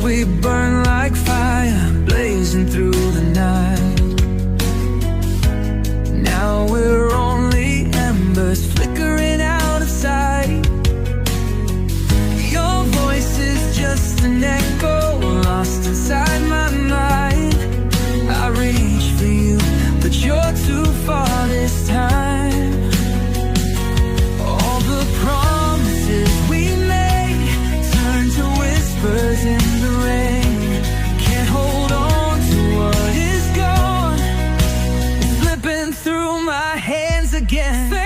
we burn like fire, blazing through the night. Now we're only embers flickering out of sight. Your voice is just an echo lost inside my mind. I reach for you, but you're too far this time. All the promises we made turn to whispers in the rain. Can't hold on to what is gone. It's slipping through my hands again.